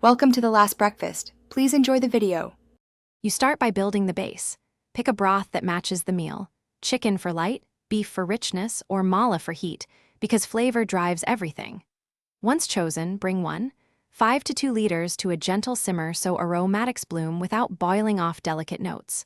Welcome to the last breakfast. Please enjoy the video. You start by building the base. Pick a broth that matches the meal. Chicken for light, beef for richness, or mala for heat, because flavor drives everything. Once chosen, bring 5 to 2 liters to a gentle simmer so aromatics bloom without boiling off delicate notes.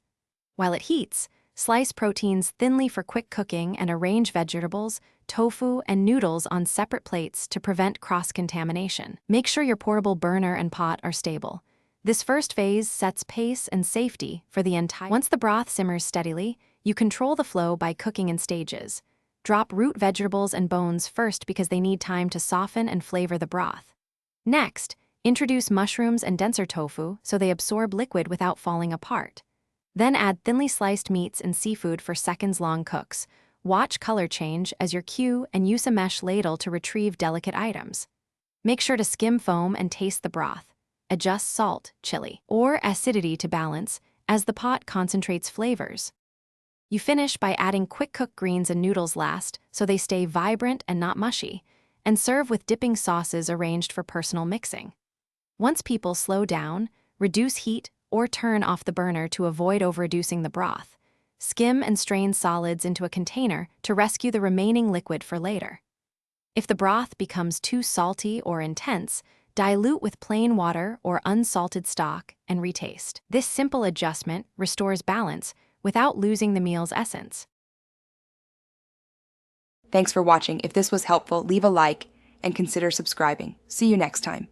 While it heats, slice proteins thinly for quick cooking and arrange vegetables, tofu, and noodles on separate plates to prevent cross-contamination. Make sure your portable burner and pot are stable. This first phase sets pace and safety for the entire. Once the broth simmers steadily, you control the flow by cooking in stages. Drop root vegetables and bones first because they need time to soften and flavor the broth. Next, introduce mushrooms and denser tofu so they absorb liquid without falling apart. Then add thinly sliced meats and seafood for seconds-long cooks. Watch color change as your cue and use a mesh ladle to retrieve delicate items. Make sure to skim foam and taste the broth. Adjust salt, chili, or acidity to balance as the pot concentrates flavors. You finish by adding quick-cooked greens and noodles last so they stay vibrant and not mushy, and serve with dipping sauces arranged for personal mixing. Once people slow down, reduce heat, or turn off the burner to avoid overreducing the broth. Skim and strain solids into a container to rescue the remaining liquid for later. If the broth becomes too salty or intense, dilute with plain water or unsalted stock and retaste. This simple adjustment restores balance without losing the meal's essence. Thanks for watching. If this was helpful, leave a like and consider subscribing. See you next time.